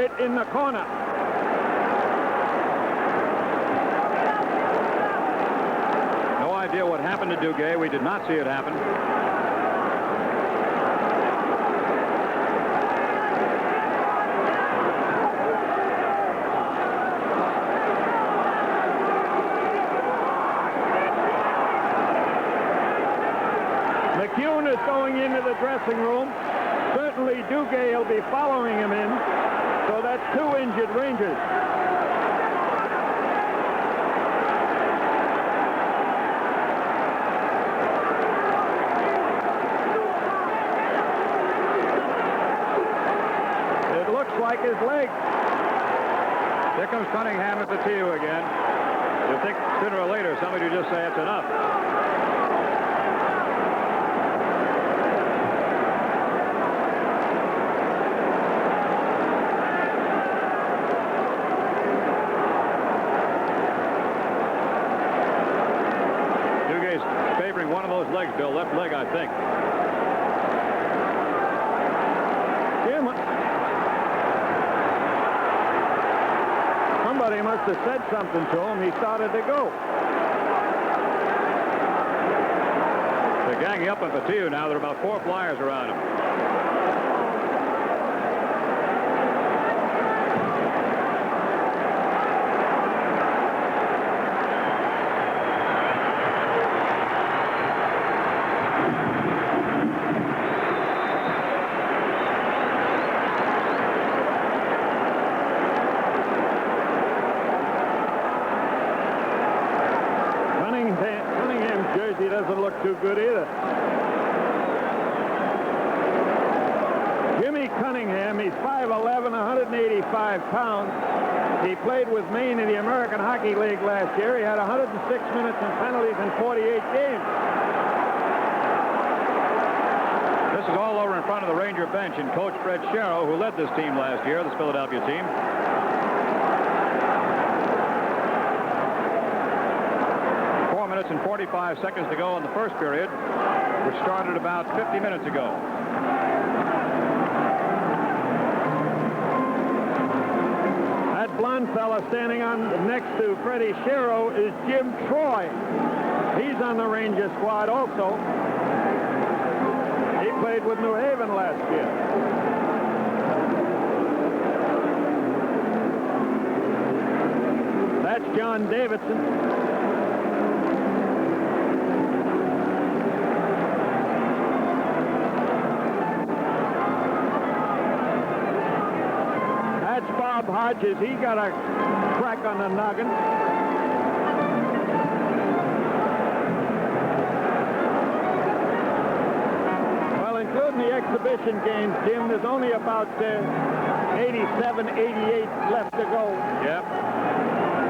in the corner. No idea what happened to Duguay. We did not see it happen. McCune is going into the dressing room. Certainly Duguay will be following him in. So that's 2 injured Rangers. It looks like his leg. Here comes Cunningham at the TU again. You'll think sooner or later somebody will just say it's enough. One of those legs, Bill, left leg, I think. Jim, somebody must have said something to him. He started to go. They're ganging up on Fatiu now. There are about 4 flyers around him. He doesn't look too good either. Jimmy Cunningham, he's 5'11", 185 pounds. He played with Maine in the American Hockey League last year. He had 106 minutes and penalties in 48 games. This is all over in front of the Ranger bench, and Coach Fred Sharrow, who led this team last year, this Philadelphia team. 4 minutes and 45 seconds to go in the first period, which started about 50 minutes ago. That blonde fella standing on next to Freddie Sharrow is Jim Troy. He's on the Ranger squad also. He played with New Haven last year. That's John Davidson. Bob Hodges, he got a crack on the noggin. Well, including the exhibition games, Jim, there's only about 87, 88 left to go. Yep.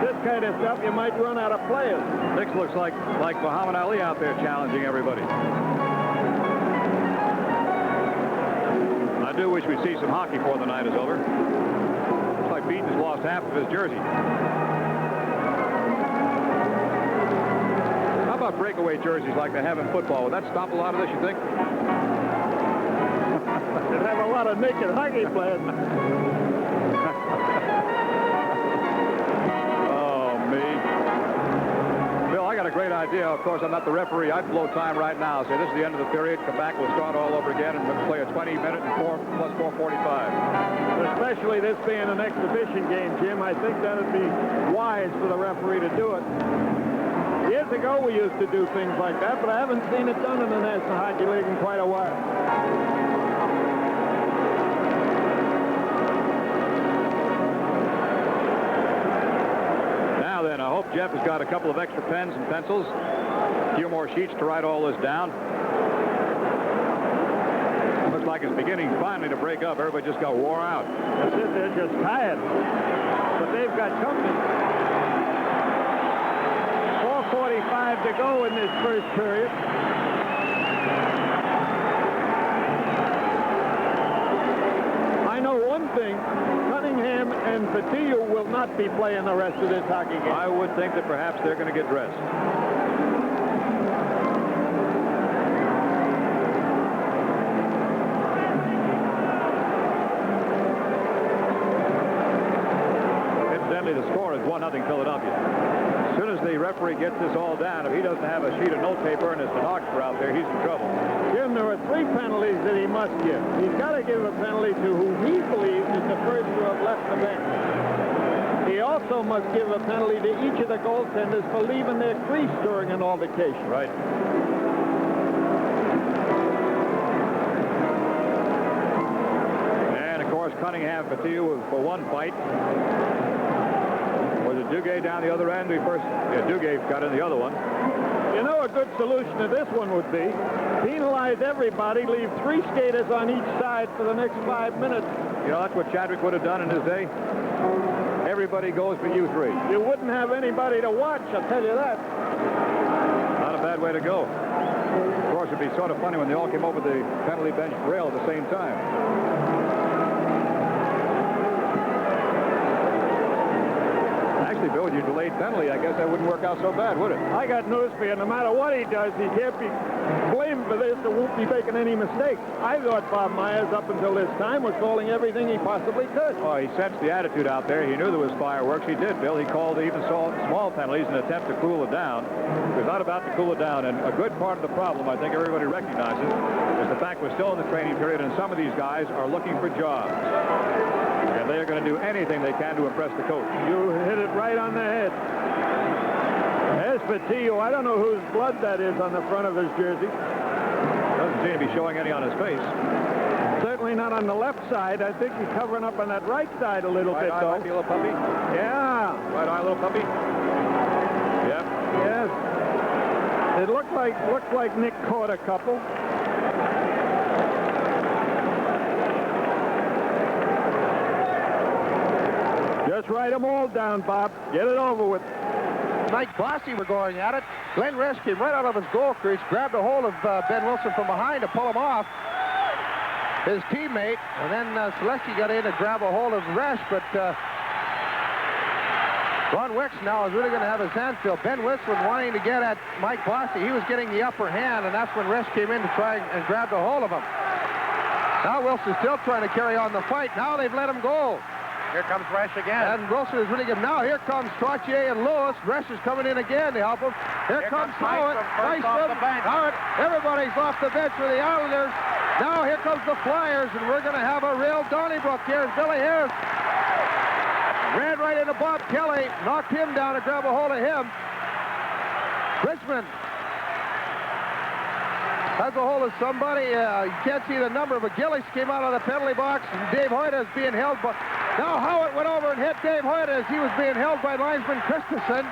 This kind of stuff, you might run out of players. This looks like Muhammad Ali out there challenging everybody. I do wish we'd see some hockey before the night is over. Like Beaton has lost half of his jersey. How about breakaway jerseys like they have in football? Would that stop a lot of this, you think? They'd have a lot of naked hockey players. Oh, me. Bill, I got a great idea. Of course, I'm not the referee. I'd blow time right now. Say this is the end of the period. Come back. We'll start all over again and we'll play a 20-minute and 4 plus 4:45. Especially this being an exhibition game, Jim, I think that would be wise for the referee to do it. Years ago, we used to do things like that, but I haven't seen it done in the National Hockey League in quite a while. Now then, I hope Jeff has got a couple of extra pens and pencils, a few more sheets to write all this down. Looks like it's beginning finally to break up. Everybody just got wore out. That's it. They're just tired. But they've got company. 4:45 to go in this first period. I know one thing. Cunningham and Fatiu will not be playing the rest of this hockey game. I would think that perhaps they're going to get dressed. Incidentally, the score is 1-0 Philadelphia. As soon as the referee gets this all down, if he doesn't have a sheet of note paper and a stenographer out there, he's in trouble. Jim, there are 3 penalties that he must give. He's got to give a penalty to who he believes is the first to have left the bench. He also must give a penalty to each of the goaltenders for leaving their crease during an altercation. Right. And, of course, Cunningham Fatih for one fight. Was it Duguay down the other end? Duguay got in the other one. You know, a good solution to this one would be penalize everybody, leave 3 skaters on each side for the next 5 minutes. You know, that's what Chadwick would have done in his day. Everybody goes but you 3. You wouldn't have anybody to watch, I'll tell you that. Not a bad way to go. Of course, it'd be sort of funny when they all came over the penalty bench rail at the same time. Actually, Bill, with your delayed penalty, I guess that wouldn't work out so bad, would it? I got news for you. No matter what he does, he can't be blamed for this and won't be making any mistakes. I thought Bob Myers, up until this time, was calling everything he possibly could. Oh, he sensed the attitude out there. He knew there was fireworks. He did, Bill. He called even small penalties in an attempt to cool it down. It was not about to cool it down. And a good part of the problem, I think everybody recognizes, is the fact we're still in the training period, and some of these guys are looking for jobs. And they are going to do anything they can to impress the coach. You hit it right on the head. As for Tio, I don't know whose blood that is on the front of his jersey. Doesn't seem to be showing any on his face. Certainly not on the left side. I think he's covering up on that right side a little bit, though. Might be a little puppy. Yeah. Right eye, little puppy. Yep. Yes. It looked like Nick caught a couple. Just write them all down, Bob. Get it over with. Mike Bossy were going at it. Glenn Resch came right out of his goal crease, grabbed a hold of Ben Wilson from behind to pull him off his teammate, and then Selesky got in to grab a hold of Resch, but Ron Wicks now is really going to have his hands filled. Ben Wilson wanting to get at Mike Bossy. He was getting the upper hand, and that's when Resch came in to try and grab a hold of him. Now Wilson's still trying to carry on the fight. Now they've let him go. Here comes Resch again. And Wilson is really good. Now here comes Trottier and Lewis. Resch is coming in again to help him. Here comes Howard. Nice off the bench. Howard. Everybody's off the bench for the Islanders. Now here comes the Flyers, and we're going to have a real Donnybrook here as Billy Harris ran right into Bob Kelly, knocked him down to grab a hold of him. Bridgman has a hold of somebody. You can't see the number, but Gillies came out of the penalty box, and Dave Hoyta is being held by... Now Howard went over and hit Dave Hoyta as he was being held by linesman Christensen.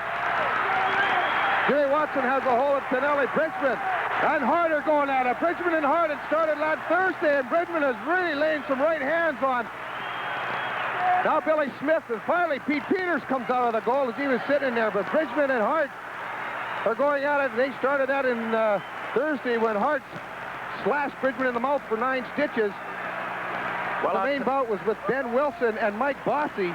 Jimmy Watson has a hold of Pinelli. Bridgman and Hart are going at it. Bridgman and Hart had started last Thursday, and Bridgman is really laying some right hands on. Now Billy Smith, and finally Pete Peters comes out of the goal as he was sitting there, but Bridgman and Hart are going at it. They started that in Thursday when Hart slashed Bridgman in the mouth for 9 stitches. Well, the main bout was with Ben Wilson and Mike Bossy.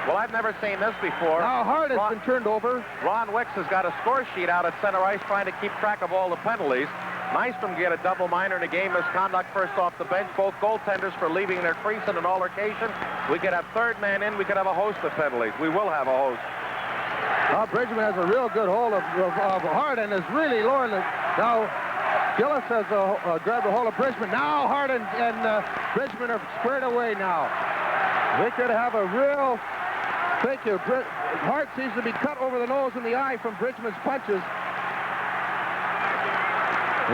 Well, I've never seen this before. Now Hart has been turned over. Ron Wicks has got a score sheet out at center ice trying to keep track of all the penalties. Nystrom get a double minor in a game misconduct first off the bench. Both goaltenders for leaving their crease in an altercation. We could have third man in. We could have a host of penalties. We will have a host. Now Bridgman has a real good hold of Hart and is really lowering the... Now Gillis has grabbed a hold of Bridgman. Now Hart and Bridgman are squared away now. We could have a real... Thank you. Hart seems to be cut over the nose and the eye from Bridgman's punches.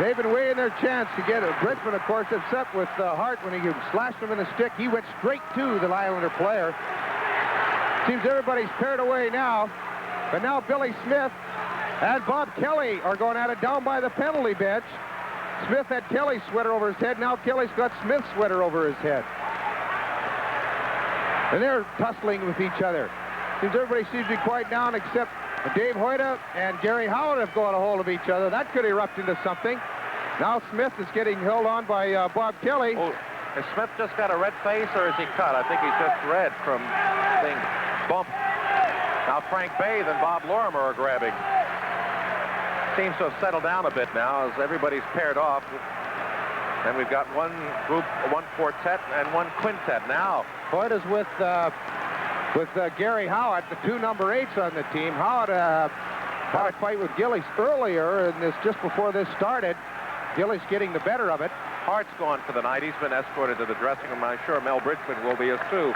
They've been weighing their chance to get it. Bridgman, of course, upset with Hart when he slashed him in the stick. He went straight to the Islander player. Seems everybody's paired away now. But now Billy Smith and Bob Kelly are going at it down by the penalty bench. Smith had Kelly's sweater over his head. Now Kelly's got Smith's sweater over his head. And they're tussling with each other. Seems everybody seems to be quiet down except Dave Hoyta and Gary Howard have got a hold of each other. That could erupt into something. Now Smith is getting held on by Bob Kelly. Oh, has Smith just got a red face or is he cut? I think he's just red from being bumped. Now Frank Bathe and Bob Lorimer are grabbing. Seems to have settled down a bit now as everybody's paired off. And we've got one group, one quartet and one quintet now. Hoyta's with with Gary Howitt, the 2 number 8s on the team. Howitt had a fight with Gillies earlier, and this just before this started. Gillies getting the better of it. Hart's gone for the night. He's been escorted to the dressing room. I'm sure Mel Bridgman will be as too.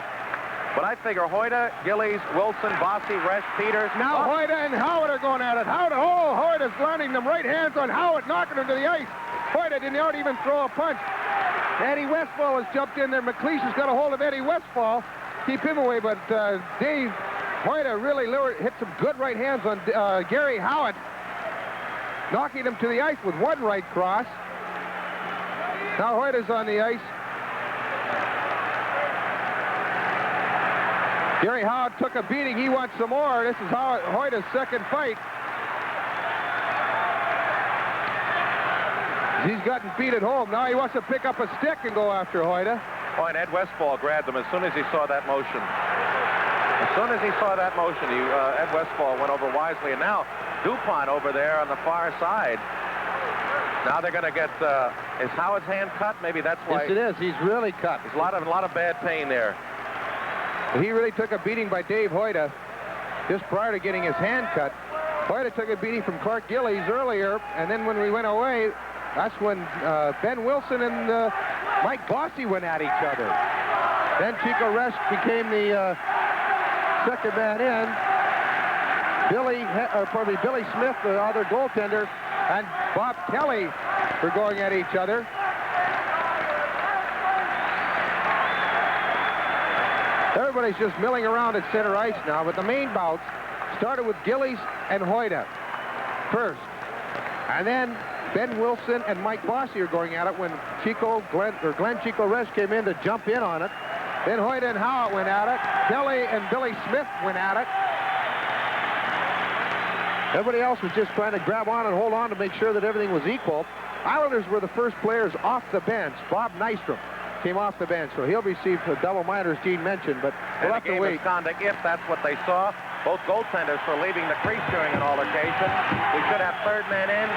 But I figure Hoyta, Gillies, Wilson, Bossy, Resch, Peters. Now Hoyta and Howitt are going at it. Hoyt is landing them right hands on Howitt, knocking him to the ice. Hoyta did not even throw a punch. Eddie Westfall has jumped in there. McLeish has got a hold of Eddie Westfall. Keep him away, but Dave Hoyta really hit some good right hands on Gary Howitt, knocking him to the ice with one right cross. Now Hoyta's on the ice. Gary Howitt took a beating. He wants some more. This is Hoyta's second fight. He's gotten beat at home. Now he wants to pick up a stick and go after Hoyta. Oh, and Ed Westfall grabbed him as soon as he saw that motion. As soon as he saw that motion, Ed Westfall went over wisely. And now DuPont over there on the far side. Now they're going to get, is Howard's hand cut? Maybe that's why. Yes, it is. He's really cut. There's a lot of bad pain there. He really took a beating by Dave Hoyta just prior to getting his hand cut. Hoyta took a beating from Clark Gillies earlier, and then when we went away, that's when Ben Wilson and Mike Bossy went at each other. Then Chico Resch became the second man in. Billy Smith, the other goaltender, and Bob Kelly were going at each other. Everybody's just milling around at center ice now, but the main bouts started with Gillies and Hoyta first. And then Ben Wilson and Mike Bossy are going at it when Glenn Chico Resch came in to jump in on it. Then Hoyta and Howitt went at it. Kelly and Billy Smith went at it. Everybody else was just trying to grab on and hold on to make sure that everything was equal. Islanders were the first players off the bench. Bob Nystrom came off the bench, so he'll receive a double minor, as Gene mentioned, but we'll have to wait. Misconduct, if that's what they saw. Both goaltenders for leaving the crease during an altercation. We should have third man in.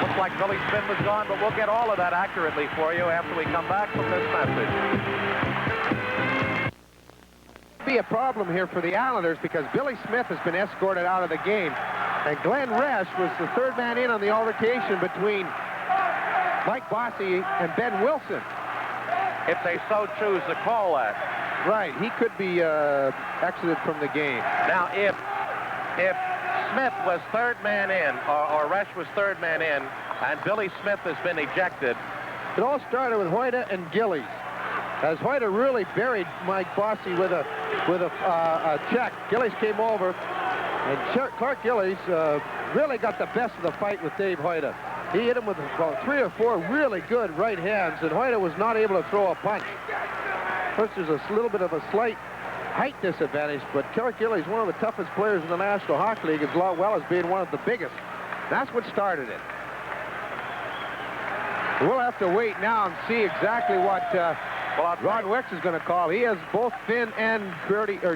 Looks like Billy Smith was gone, but we'll get all of that accurately for you after we come back from this message. Be a problem here for the Islanders because Billy Smith has been escorted out of the game, and Glenn Resch was the third man in on the altercation between Mike Bossy and Ben Wilson. If they so choose to call that. Right, he could be exited from the game. Now, if Smith was third man in, or Resch was third man in, and Billy Smith has been ejected. It all started with Hoyta and Gillies, as Hoyta really buried Mike Bossy with a check. Gillies came over, and Clark Gillies really got the best of the fight with Dave Hoyta. He hit him with about 3 or 4 really good right hands, and Hoyta was not able to throw a punch. First, there's a little bit of a slight height disadvantage, but Clark Gillies, one of the toughest players in the National Hockey League, as well as being one of the biggest. That's what started it. We'll have to wait now and see exactly what Ron Wicks is going to call. He has both Finn and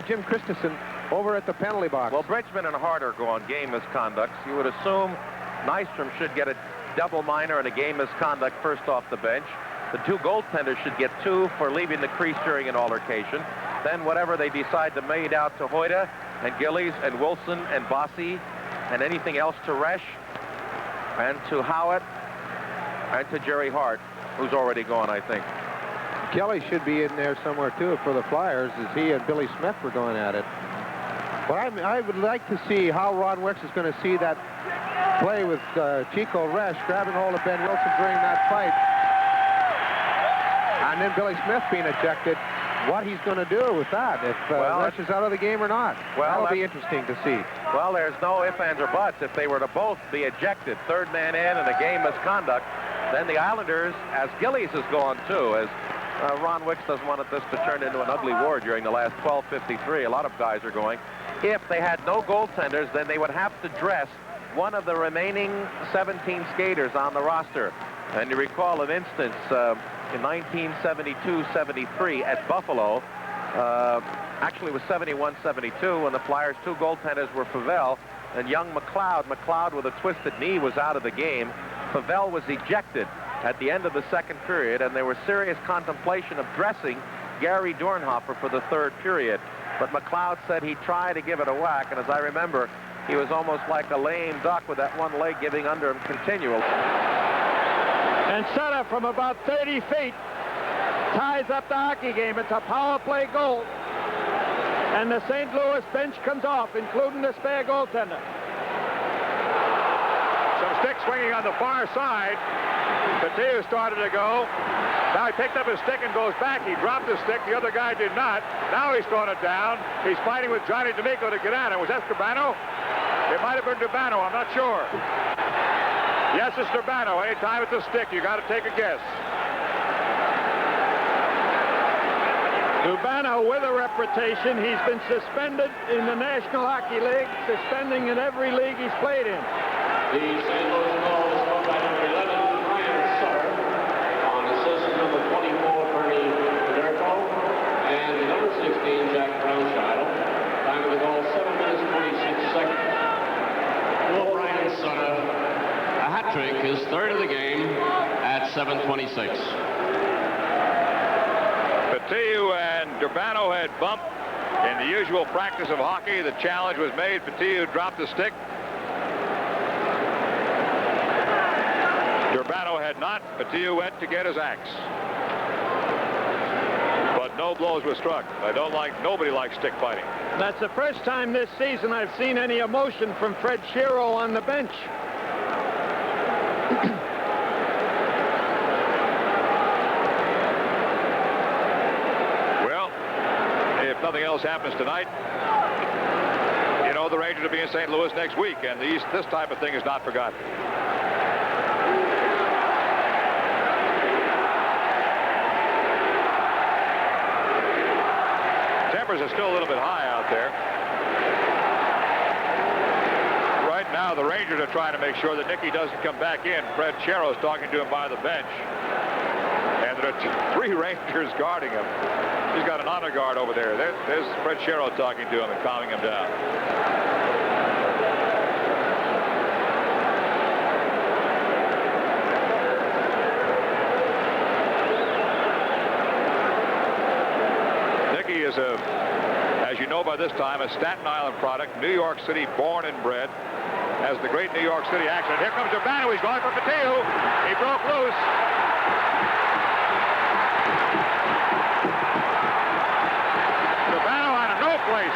Jim Christensen over at the penalty box. Well, Bridgman and Hart are going game misconducts. You would assume Nystrom should get a double minor and a game misconduct first off the bench. The 2 goaltenders should get 2 for leaving the crease during an altercation. Then whatever they decide to made out to Hoyta and Gillies and Wilson and Bossy and anything else to Resch and to Howitt and to Jerry Hart, who's already gone, I think. Kelly should be in there somewhere, too, for the Flyers, as he and Billy Smith were going at it. But I would like to see how Ron Wicks is going to see that play with Chico Resch grabbing hold of Ben Wilson during that fight. And then Billy Smith being ejected. What he's going to do with that, if Resch is out of the game or not. Well, that'll be interesting to see. Well, there's no ifs, ands, or buts. If they were to both be ejected, third man in and a game misconduct, then the Islanders, as Gillies is gone too, as Ron Wicks doesn't want this to turn into an ugly war during the last 12:53. A lot of guys are going. If they had no goaltenders, then they would have to dress one of the remaining 17 skaters on the roster. And you recall an instance in 1972-73 at Buffalo. Actually, it was 71-72 when the Flyers' 2 goaltenders were Favell and young McLeod. McLeod with a twisted knee was out of the game. Favell was ejected at the end of the second period, and there was serious contemplation of dressing Gary Dornhofer for the third period. but McLeod said he tried to give it a whack, and as I remember, he was almost like a lame duck with that one leg giving under him continually. And Sutter from about 30 feet ties up the hockey game. It's a power play goal. And the St. Louis bench comes off, including the spare goaltender. Some stick swinging on the far side. Petiu started to go. Now he picked up his stick and goes back. He dropped his stick. The other guy did not. Now he's throwing it down. He's fighting with Johnny D'Amico to get at it. Was that Durbano? It might have been Durbano. I'm not sure. Yes, it's Durbano. Anytime it's a stick, you got to take a guess. Durbano with a reputation. He's been suspended in the National Hockey League, suspending in every league he's played in. The St. Louis goal is scored by number 11, Brian Sutter, on assist number 24, Bernie Federico, and number 16, Jack Brownchild. Time of the goal, 7 minutes, 26 seconds. For Brian Sutter, a hat trick, his third of the game at 7:26. Petiu and Durbano had bumped in the usual practice of hockey. The challenge was made. Petiu dropped the stick. Durbano had not. Petiu went to get his axe. But no blows were struck. Nobody likes stick fighting. That's the first time this season I've seen any emotion from Fred Shero on the bench. Nothing else happens tonight. You know the Rangers will be in St. Louis next week, and this type of thing is not forgotten. Tempers are still a little bit high out there. Right now, the Rangers are trying to make sure that Nicky doesn't come back in. Fred Chero's talking to him by the bench. And there are 3 Rangers guarding him. He's got an honor guard over there. There's Fred Shero talking to him and calming him down. Nicky is as you know by this time, a Staten Island product, New York City born and bred, has the great New York City accent. Here comes Durbano. He's going for Petiu. He broke loose.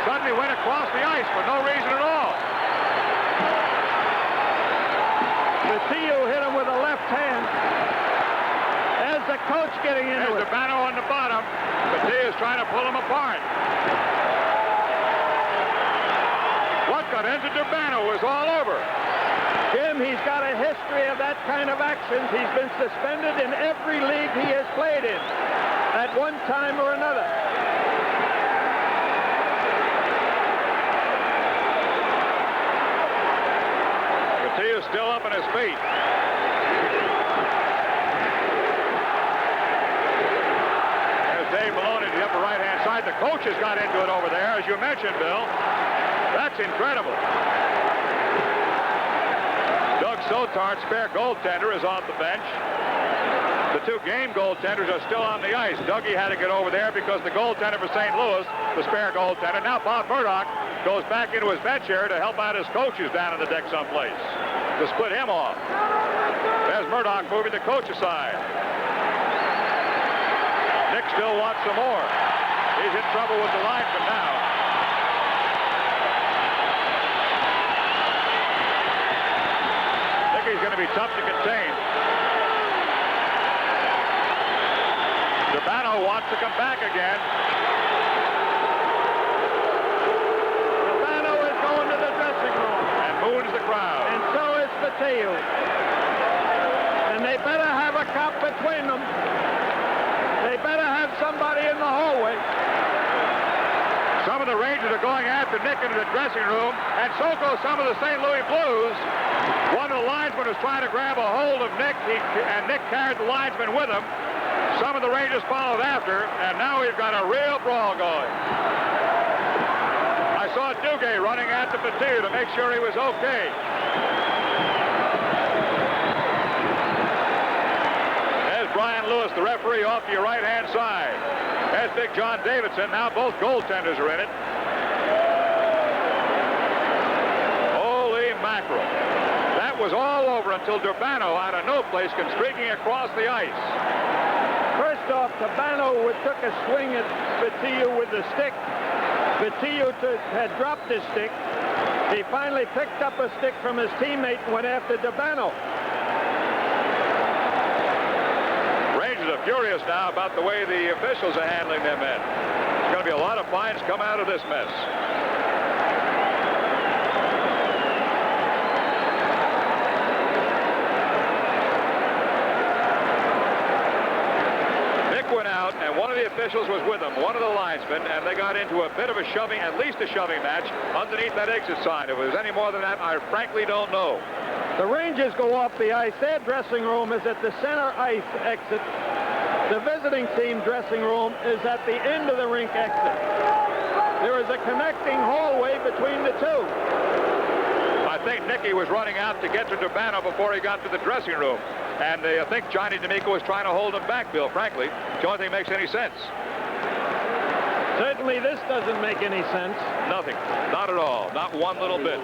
Suddenly went across the ice for no reason at all. Petiu hit him with a left hand. There's the coach getting into it. There's Durbano on the bottom. Petiu is trying to pull him apart. What got into Durbano was all over. Jim, he's got a history of that kind of actions. He's been suspended in every league he has played in at one time or another. Petiu still up on his feet. There's Dave Maloney to the upper right-hand side. The coach has got into it over there, as you mentioned, Bill. That's incredible. Doug Sotart, spare goaltender, is off the bench. The 2 game goaltenders are still on the ice. Dougie had to get over there because the goaltender for St. Louis, the spare goaltender. Now Bob Murdoch goes back into his bench here to help out his coaches down on the deck someplace, to split him off. There's Murdoch moving the coach's side. Nick still wants some more. He's in trouble with the linesman now. Nicky's going to be tough to contain. Durbano wants to come back again. Durbano is going to the dressing room. And moons the crowd. And so is Petiu. And they better have a cop between them. They better have somebody in the hallway. Some of the Rangers are going after Nick into the dressing room, and so go some of the St. Louis Blues. One of the linesmen was trying to grab a hold of Nick, and Nick carried the linesman with him. Some of the Rangers followed after, and now we've got a real brawl going. I saw Duguay running after Petiu to make sure he was okay. Brian Lewis, the referee, off to your right-hand side. There's big John Davidson. Now both goaltenders are in it. Holy mackerel. That was all over until Durbano, out of no place, came streaking across the ice. First off, Durbano took a swing at Batillo with the stick. Batillo had dropped his stick. He finally picked up a stick from his teammate and went after Durbano. Rangers are furious now about the way the officials are handling their men. There's going to be a lot of fines come out of this mess. Went out, and one of the officials was with him, one of the linesmen, and they got into a bit of a shoving, at least a shoving match, underneath that exit sign. If it was any more than that, I frankly don't know. The Rangers go off the ice. Their dressing room is at the center ice exit. The visiting team dressing room is at the end of the rink exit. There is a connecting hallway between the two. I think Nicky was running out to get to Durbano before he got to the dressing room. And I think Johnny D'Amico was trying to hold him back, Bill, frankly. The only thing makes any sense. Certainly this doesn't make any sense. Nothing. Not at all. Not one little bit.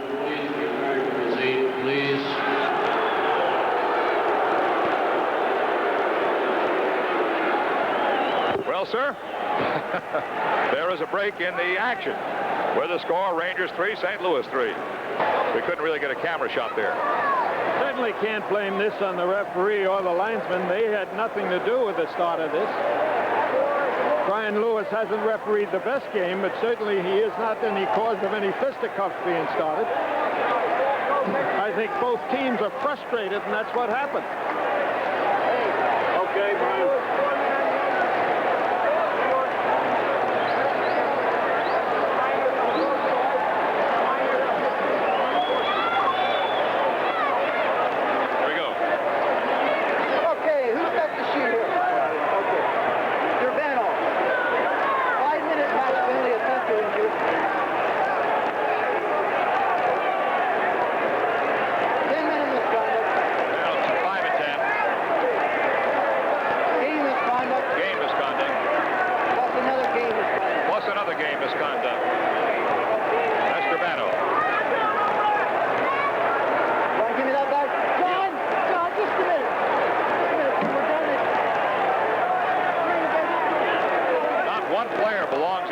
Please. Well, sir, there is a break in the action. With the score, Rangers 3, St. Louis 3. We couldn't really get a camera shot there. Certainly can't blame this on the referee or the linesman. They had nothing to do with the start of this. Brian Lewis hasn't refereed the best game, but certainly he is not any cause of any fisticuffs being started. I think both teams are frustrated, and that's what happened. Okay, Brian.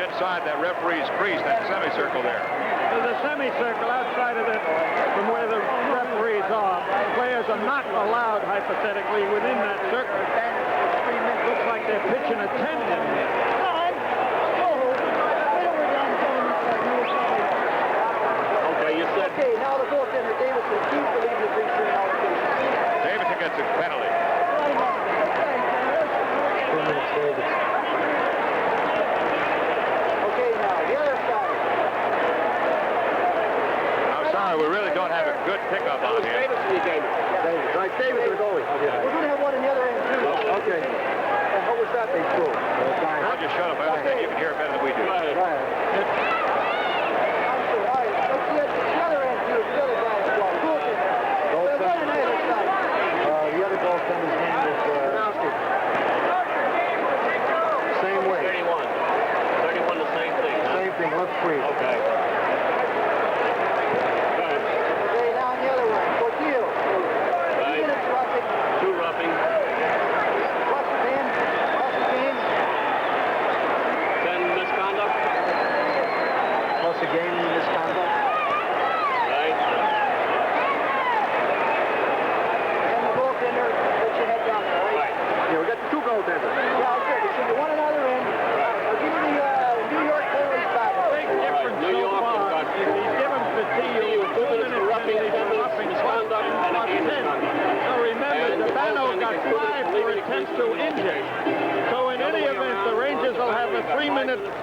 Inside that referee's crease, that semicircle there. There's a semicircle outside of it from where the referees are. Players are not allowed, hypothetically, within that circle. Looks like they're pitching a tent in here. Okay, you said. Okay, now the goaltender, Davidson, keeps the lead with 3-3 allocation. Davidson gets a penalty. We really don't have a good pickup on here. Right, Davis are going. We're going to have one on the other end, too. Okay. And what was that they threw? I'll just shut up. I think you can hear it better than we do. I'm sorry. All right, let's get the other end, too. The other guy as well. There's one on either side. The other goaltender's name is same way. 31. 31, the same thing, huh? Same thing. Let's freeze. Okay.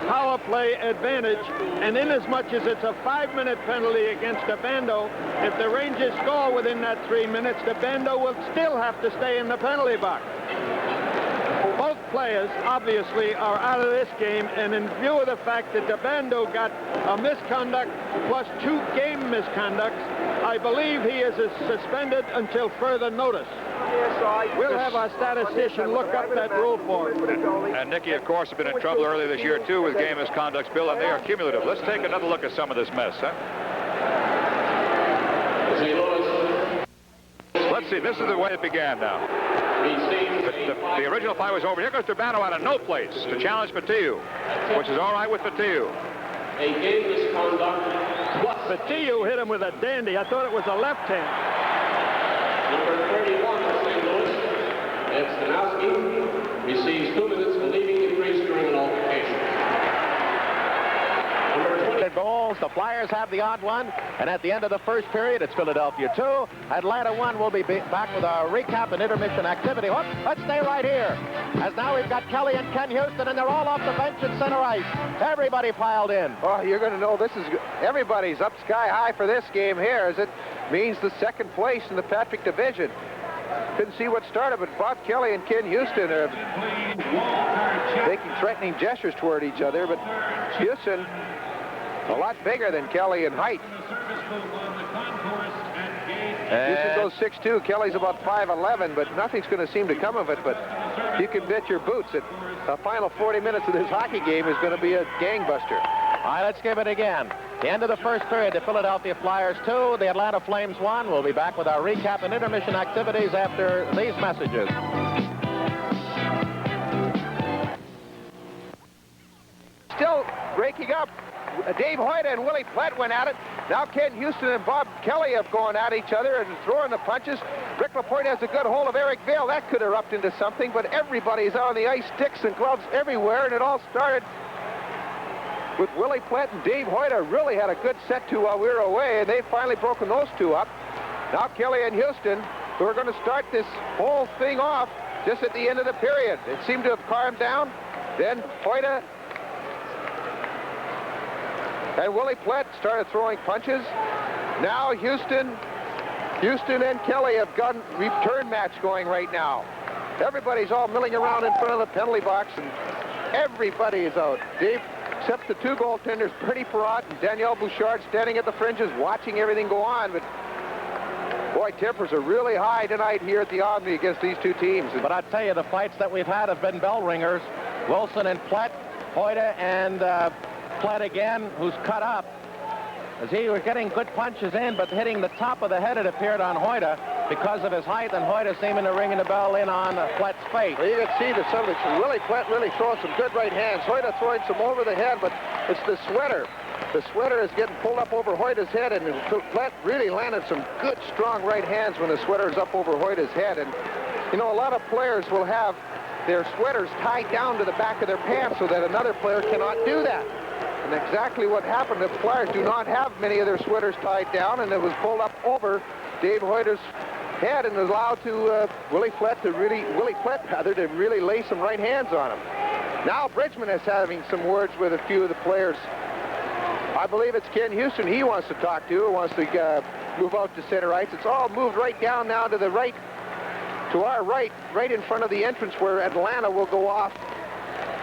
Power play advantage, and inasmuch as it's a 5-minute penalty against Durbano, if the Rangers score within that 3 minutes, Durbano will still have to stay in the penalty box. Both players, obviously, are out of this game, and in view of the fact that DeBando got a misconduct plus 2 game misconducts, I believe he is suspended until further notice. We'll have our statistician look up that rule for him. And Nicky, of course, has been in trouble earlier this year, too, with game misconducts, Bill, and they are cumulative. Let's take another look at some of this mess, huh? Let's see. This is the way it began now. The original fight was over. Here goes DeBando out of no place to challenge Matiu, which is all right with Matiu. A game misconduct. Matiu hit him with a dandy. I thought it was a left hand. Number 31 for St. Louis, Ed Stanowski, receives 2 minutes for leaving the crease during an altercation. Number 20. Goals. The Flyers have the odd one, and at the end of the first period, it's Philadelphia 2, Atlanta 1. We'll be back with our recap and intermission activity. Let's stay right here, as now we've got Kelly and Ken Houston, and they're all off the bench at center ice. Everybody piled in. Oh, you're going to know this is everybody's up sky high for this game here, as it means the second place in the Patrick Division. Couldn't see what started, but Bob Kelly and Ken Houston are making threatening gestures toward each other, but Houston a lot bigger than Kelly in height. Houston goes 6'2". Kelly's about 5'11", but nothing's going to seem to come of it. But you can bet your boots that the final 40 minutes of this hockey game is going to be a gangbuster. All right, let's give it again. The end of the first period, the Philadelphia Flyers 2, the Atlanta Flames 1. We'll be back with our recap and intermission activities after these messages. Still breaking up. Dave Hoyta and Willie Plett went at it. Now Ken Houston and Bob Kelly have gone at each other and throwing the punches. Rick Lapointe has a good hold of Eric Vail. That could erupt into something, but everybody's out on the ice, sticks and gloves everywhere, and it all started with Willie Plett and Dave Hoyta. Really had a good set to while we were away, and they've finally broken those two up. Now Kelly and Houston, who are going to start this whole thing off just at the end of the period. It seemed to have calmed down. Then Hoyta and Willie Plett started throwing punches. Now Houston and Kelly have got a return match going right now. Everybody's all milling around in front of the penalty box, and everybody is out. Dave, except the 2 goaltenders, Bernie Perrott and Danielle Bouchard, standing at the fringes watching everything go on. But boy, tempers are really high tonight here at the Omni against these 2 teams. But I tell you, the fights that we've had have been bell ringers. Wilson and Plett, Hoyta and Plett again, who's cut up, as he was getting good punches in, but hitting the top of the head, it appeared, on Hoyta because of his height, and Hoyta seeming to ring the bell in on Plett's face. Well, you can see that Willie Plett really throwing some good right hands. Hoyta throwing some over the head, but it's the sweater. The sweater is getting pulled up over Hoyta's head, and Plett really landed some good, strong right hands when the sweater is up over Hoyta's head. And, you know, a lot of players will have their sweaters tied down to the back of their pants so that another player cannot do that. And exactly what happened. The Flyers do not have many of their sweaters tied down, and it was pulled up over Dave Hoyta's head and allowed to Willie Plett to really lay some right hands on him. Now Bridgman is having some words with a few of the players. I believe it's Ken Houston he wants to talk to, wants to move out to center ice. It's all moved right down now to the right, to our right in front of the entrance where Atlanta will go off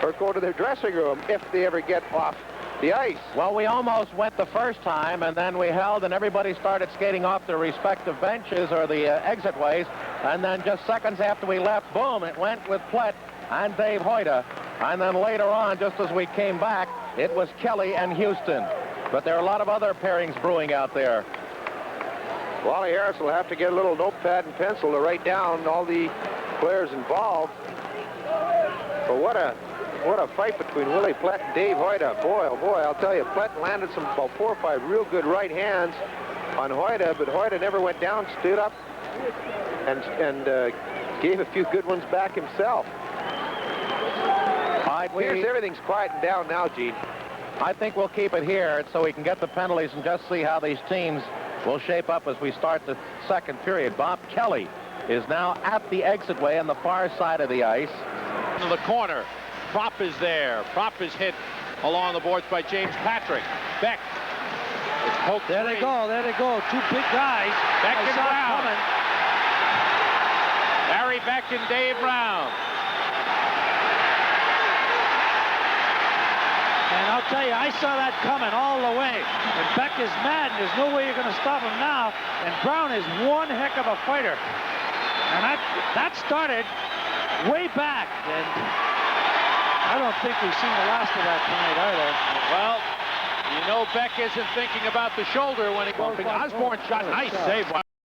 or go to their dressing room if they ever get off the ice. Well, we almost went the first time, and then we held, and everybody started skating off their respective benches or the exit ways, and then just seconds after we left, boom, it went with Plett and Dave Hoyta, and then later on, just as we came back, it was Kelly and Houston. But there are a lot of other pairings brewing out there. Wally Harris will have to get a little notepad and pencil to write down all the players involved. But what a fight between Willie Plett and Dave Hoyta. Boy, oh boy, I'll tell you, Plett landed about 4 or 5 real good right hands on Hoyta, but Hoyta never went down, stood up, and gave a few good ones back himself. Here's everything's quieting down now, Gene. I think we'll keep it here so we can get the penalties and just see how these teams will shape up as we start the second period. Bob Kelly is now at the exit way on the far side of the ice. Into the corner. Propp is there. Propp is hit along the boards by James Patrick. Beck is poked. There they go. 2 big guys. Beck and Brown. Coming. Barry Beck and Dave Brown. And I'll tell you, I saw that coming all the way. And Beck is mad, and there's no way you're going to stop him now. And Brown is one heck of a fighter. And that started way back. And I don't think we've seen the last of that tonight either. Well, you know Beck isn't thinking about the shoulder when he goes. Osborne shot. Nice save.